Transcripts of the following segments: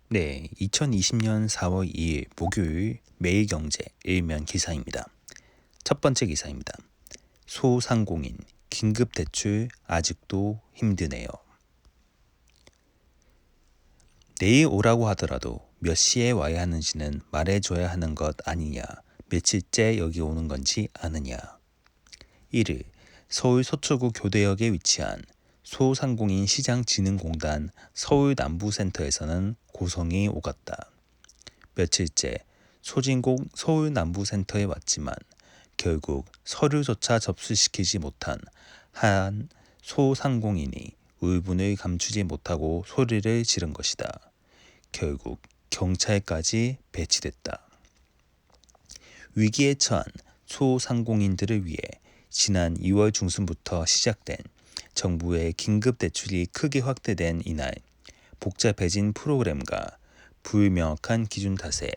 네, 2020년 4월 2일 목요일 매일경제 일면 기사입니다. 첫 번째 기사입니다. 소상공인 긴급대출 아직도 힘드네요. 내일 오라고 하더라도 몇 시에 와야 하는지는 말해줘야 하는 것 아니냐, 며칠째 여기 오는 건지 아느냐. 1일 서울 서초구 교대역에 위치한 소상공인 시장진흥공단 서울남부센터에서는 고성이 오갔다. 며칠째 소진공 서울남부센터에 왔지만 결국 서류조차 접수시키지 못한 한 소상공인이 울분을 감추지 못하고 소리를 지른 것이다. 결국 경찰까지 배치됐다. 위기에 처한 소상공인들을 위해 지난 2월 중순부터 시작된 정부의 긴급대출이 크게 확대된 이날 복잡해진 프로그램과 불명확한 기준 탓에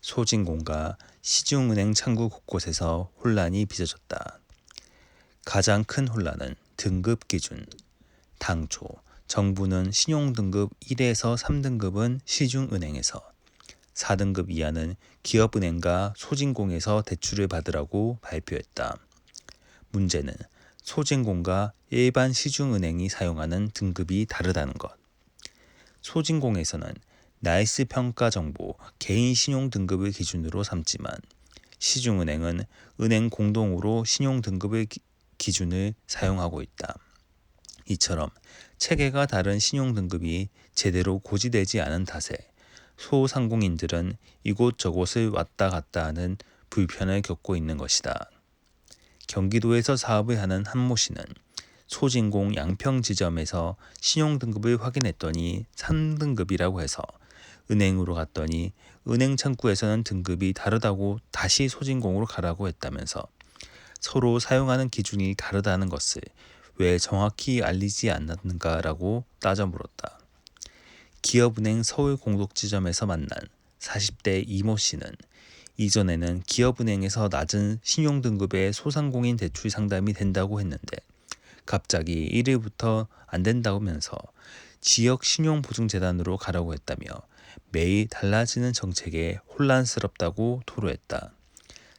소진공과 시중은행 창구 곳곳에서 혼란이 빚어졌다. 가장 큰 혼란은 등급 기준. 당초 정부는 신용등급 1에서 3등급은 시중은행에서, 4등급 이하는 기업은행과 소진공에서 대출을 받으라고 발표했다. 문제는 소진공과 일반 시중은행이 사용하는 등급이 다르다는 것. 소진공에서는 나이스 평가 정보 개인 신용 등급을 기준으로 삼지만 시중은행은 은행 공동으로 신용 등급을 기준을 사용하고 있다. 이처럼 체계가 다른 신용 등급이 제대로 고지되지 않은 탓에 소상공인들은 이곳저곳을 왔다 갔다 하는 불편을 겪고 있는 것이다. 경기도에서 사업을 하는 한모 씨는 소진공 양평지점에서 신용등급을 확인했더니 3등급이라고 해서 은행으로 갔더니 은행 창구에서는 등급이 다르다고 다시 소진공으로 가라고 했다면서 서로 사용하는 기준이 다르다는 것을 왜 정확히 알리지 않았는가라고 따져 물었다. 기업은행 서울공독지점에서 만난 40대 이모 씨는 이전에는 기업은행에서 낮은 신용등급의 소상공인 대출 상담이 된다고 했는데 갑자기 1일부터 안 된다면서 지역신용보증재단으로 가라고 했다며 매일 달라지는 정책에 혼란스럽다고 토로했다.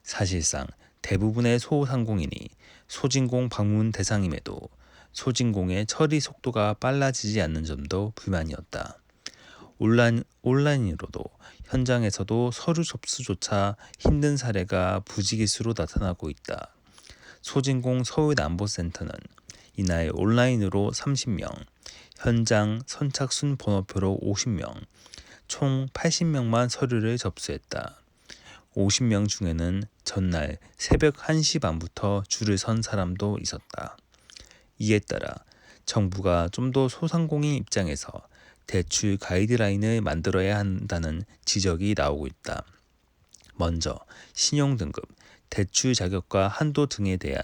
사실상 대부분의 소상공인이 소진공 방문 대상임에도 소진공의 처리 속도가 빨라지지 않는 점도 불만이었다. 온라인으로도 현장에서도 서류 접수조차 힘든 사례가 부지기수로 나타나고 있다. 소진공 서울남부센터는 이날 온라인으로 30명, 현장 선착순 번호표로 50명, 총 80명만 서류를 접수했다. 50명 중에는 전날 새벽 1시 반부터 줄을 선 사람도 있었다. 이에 따라 정부가 좀 더 소상공인 입장에서 대출 가이드라인을 만들어야 한다는 지적이 나오고 있다. 먼저 신용등급, 대출 자격과 한도 등에 대한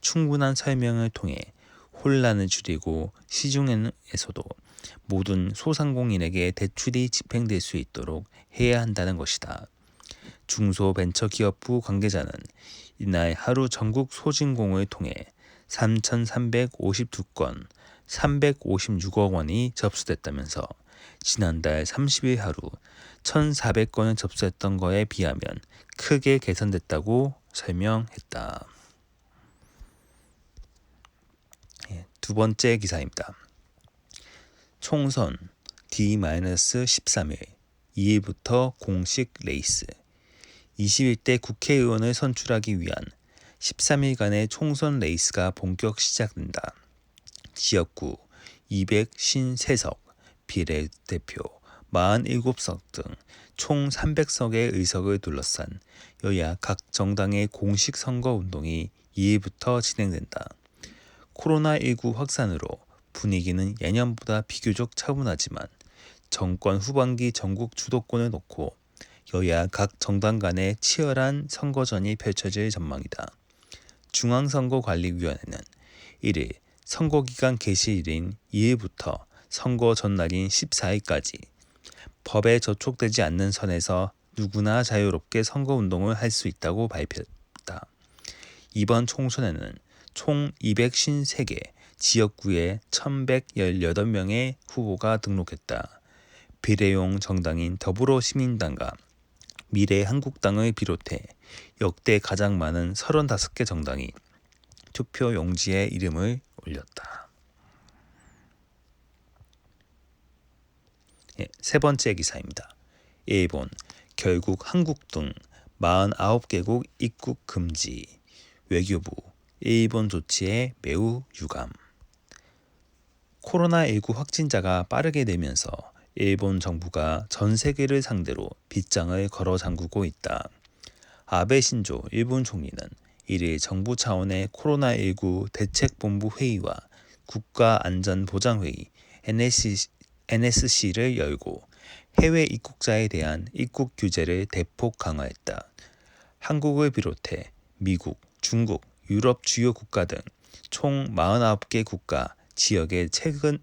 충분한 설명을 통해 혼란을 줄이고 시중에서도 모든 소상공인에게 대출이 집행될 수 있도록 해야 한다는 것이다. 중소벤처기업부 관계자는 이날 하루 전국 소진공을 통해 3,352건, 356억 원이 접수됐다면서 지난달 30일 하루 1,400건을 접수했던 거에 비하면 크게 개선됐다고 설명했다. 두 번째 기사입니다. 총선 D-13일 2일부터 공식 레이스. 21대 국회의원을 선출하기 위한 13일간의 총선 레이스가 본격 시작된다. 지역구 253석, 비례대표 47석 등 총 300석의 의석을 둘러싼 여야 각 정당의 공식 선거 운동이 2일부터 진행된다. 코로나19 확산으로 분위기는 예년보다 비교적 차분하지만 정권 후반기 전국 주도권을 놓고 여야 각 정당 간의 치열한 선거전이 펼쳐질 전망이다. 중앙선거관리위원회는 1일 선거기간 개시일인 2일부터 선거 전날인 14일까지 법에 저촉되지 않는 선에서 누구나 자유롭게 선거운동을 할 수 있다고 발표했다. 이번 총선에는 총 253개 지역구에 1,118명의 후보가 등록했다. 비례용 정당인 더불어시민당과 미래한국당을 비롯해 역대 가장 많은 35개 정당이 투표 용지에 이름을 올렸다. 세 번째 기사입니다. 일본, 결국 한국 등 49개국 입국 금지. 외교부, 일본 조치에 매우 유감. 코로나19 확진자가 빠르게 늘면서 일본 정부가 전 세계를 상대로 빗장을 걸어 잠그고 있다. 아베 신조 일본 총리는 1일 정부 차원의 코로나19 대책본부 회의와 국가안전보장회의 NSC를 열고 해외 입국자에 대한 입국 규제를 대폭 강화했다. 한국을 비롯해 미국, 중국, 유럽 주요 국가 등 총 49개 국가, 지역에 최근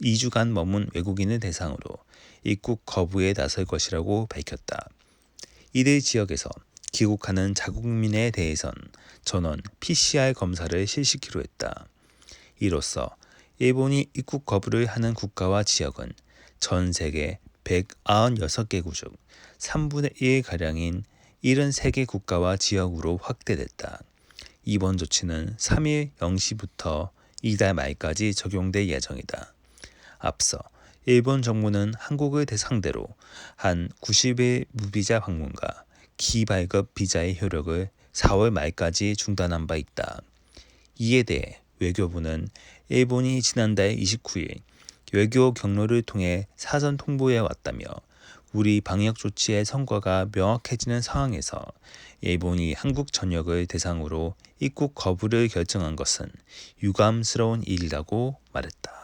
2주간 머문 외국인을 대상으로 입국 거부에 나설 것이라고 밝혔다. 이들 지역에서 귀국하는 자국민에 대해선 전원 PCR 검사를 실시키로 했다. 이로써 일본이 입국 거부를 하는 국가와 지역은 전 세계 196개국 중 3분의 1가량인 73개 국가와 지역으로 확대됐다. 이번 조치는 3일 0시부터 이달 말까지 적용될 예정이다. 앞서 일본 정부는 한국을 대상대로 한 90일 무비자 방문과 기발급 비자의 효력을 4월 말까지 중단한 바 있다. 이에 대해 외교부는 일본이 지난달 29일 외교 경로를 통해 사전 통보해 왔다며 우리 방역 조치의 성과가 명확해지는 상황에서 일본이 한국 전역을 대상으로 입국 거부를 결정한 것은 유감스러운 일이라고 말했다.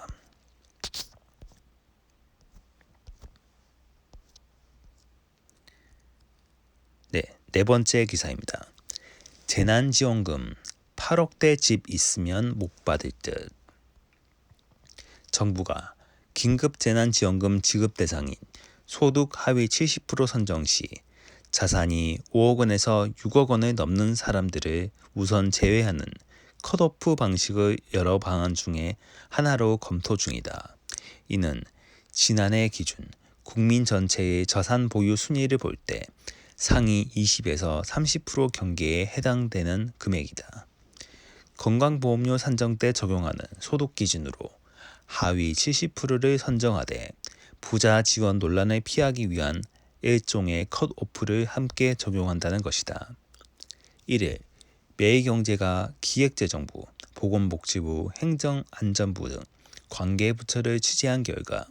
네 번째 기사입니다. 재난지원금 8억대 집 있으면 못 받을 듯. 정부가 긴급재난지원금 지급 대상인 소득 하위 70% 선정 시 자산이 5억 원에서 6억 원을 넘는 사람들을 우선 제외하는 컷오프 방식을 여러 방안 중에 하나로 검토 중이다. 이는 지난해 기준 국민 전체의 자산 보유 순위를 볼 때 상위 20에서 30% 경계에 해당되는 금액이다. 건강보험료 산정 때 적용하는 소득 기준으로 하위 70%를 선정하되 부자 지원 논란을 피하기 위한 일종의 컷오프를 함께 적용한다는 것이다. 1일 매일경제가 기획재정부, 보건복지부, 행정안전부 등 관계부처를 취재한 결과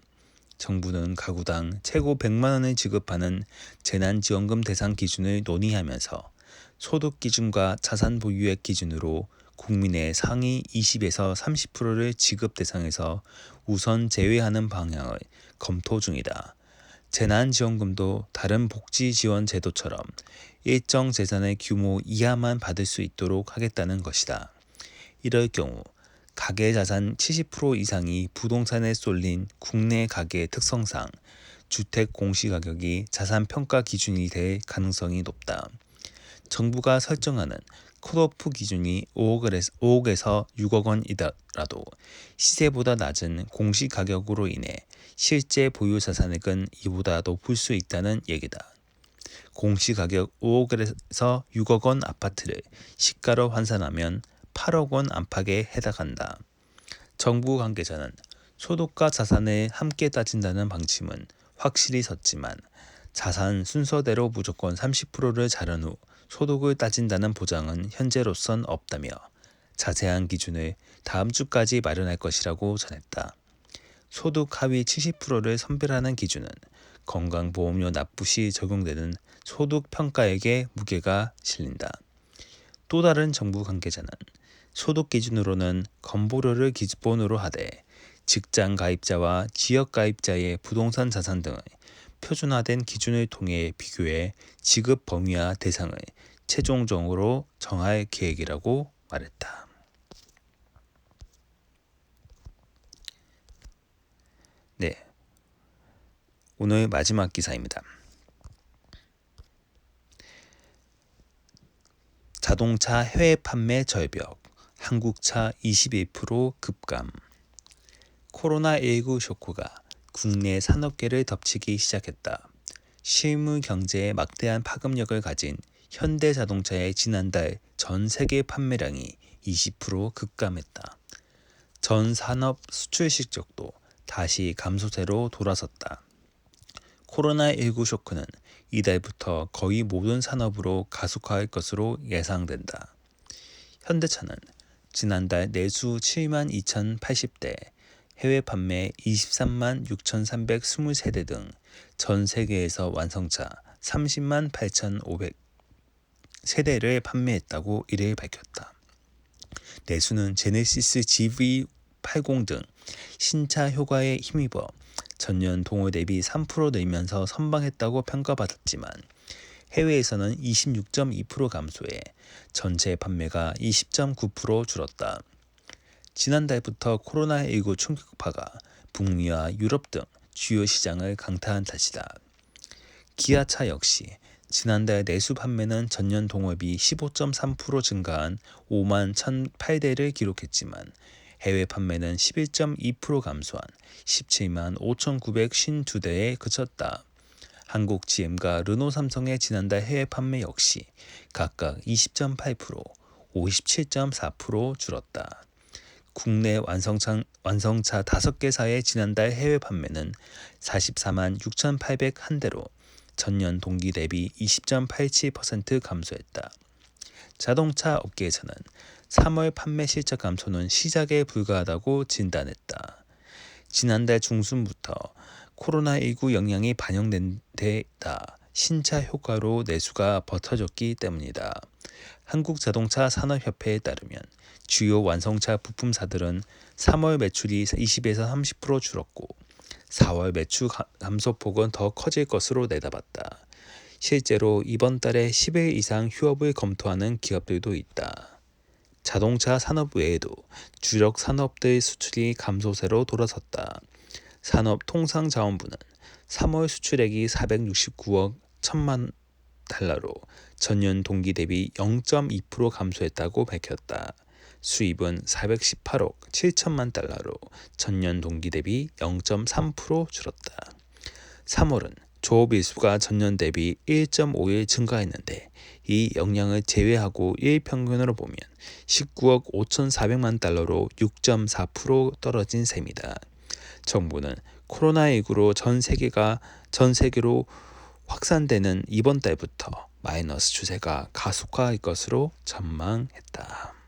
정부는 가구당 최고 100만 원을 지급하는 재난지원금 대상 기준을 논의하면서 소득 기준과 자산 보유액 기준으로 국민의 상위 20에서 30%를 지급 대상에서 우선 제외하는 방향을 검토 중이다. 재난지원금도 다른 복지지원 제도처럼 일정 재산의 규모 이하만 받을 수 있도록 하겠다는 것이다. 이럴 경우 가계자산 70% 이상이 부동산에 쏠린 국내 가계의 특성상 주택 공시가격이 자산평가 기준이 될 가능성이 높다. 정부가 설정하는 컷오프 기준이 5억에서 6억 원이더라도 시세보다 낮은 공시가격으로 인해 실제 보유 자산액은 이보다 높을 수 있다는 얘기다. 공시가격 5억에서 6억 원 아파트를 시가로 환산하면 8억 원 안팎에 해당한다. 정부 관계자는 소득과 자산을 함께 따진다는 방침은 확실히 섰지만 자산 순서대로 무조건 30%를 자른 후 소득을 따진다는 보장은 현재로선 없다며 자세한 기준을 다음 주까지 마련할 것이라고 전했다. 소득 하위 70%를 선별하는 기준은 건강보험료 납부 시 적용되는 소득평가액에 무게가 실린다. 또 다른 정부 관계자는 소득 기준으로는 건보료를 기본으로 하되 직장 가입자와 지역 가입자의 부동산 자산 등의 표준화된 기준을 통해 비교해 지급 범위와 대상을 최종적으로 정할 계획이라고 말했다. 네, 오늘 마지막 기사입니다. 자동차 해외 판매 절벽, 한국차 21% 급감. 코로나19 쇼크가 국내 산업계를 덮치기 시작했다. 실물 경제에 막대한 파급력을 가진 현대자동차의 지난달 전 세계 판매량이 20% 급감했다. 전 산업 수출 실적도 다시 감소세로 돌아섰다. 코로나19 쇼크는 이달부터 거의 모든 산업으로 가속화할 것으로 예상된다. 현대차는 지난달 내수 7만 2,080대, 해외 판매 23만 6,323대 등 전 세계에서 완성차 30만 8,500 세대를 판매했다고 이를 밝혔다. 내수는 제네시스 GV80 등 신차 효과에 힘입어 전년 동월 대비 3% 늘면서 선방했다고 평가받았지만 해외에서는 26.2% 감소해 전체 판매가 20.9% 줄었다. 지난달부터 코로나19 충격파가 북미와 유럽 등 주요 시장을 강타한 탓이다. 기아차 역시 지난달 내수 판매는 전년 동월비 15.3% 증가한 5만 1,008대를 기록했지만 해외 판매는 11.2% 감소한 17만 5,952대에 그쳤다. 한국 GM과 르노 삼성의 지난달 해외 판매 역시 각각 20.8%, 57.4% 줄었다. 국내 완성차 5개사의 지난달 해외 판매는 44만 6,801대로 전년 동기 대비 20.87% 감소했다. 자동차 업계에서는 3월 판매 실적 감소는 시작에 불과하다고 진단했다. 지난달 중순부터 코로나19 영향이 반영된 데다 신차 효과로 내수가 버텨졌기 때문이다. 한국자동차 산업협회에 따르면 주요 완성차 부품사들은 3월 매출이 20에서 30% 줄었고 4월 매출 감소폭은 더 커질 것으로 내다봤다. 실제로 이번 달에 10일 이상 휴업을 검토하는 기업들도 있다. 자동차 산업 외에도 주력 산업들 수출이 감소세로 돌아섰다. 산업통상자원부는 3월 수출액이 469억 1천만 달러로 전년 동기 대비 0.2% 감소했다고 밝혔다. 수입은 418억 7천만 달러로 전년 동기 대비 0.3% 줄었다. 3월은 조업일수가 전년 대비 1.5일 증가했는데 이 영향을 제외하고 일평균으로 보면 19억 5,400만 달러로 6.4% 떨어진 셈이다. 정부는 코로나19로 전 세계로 확산되는 이번 달부터 마이너스 추세가 가속화할 것으로 전망했다.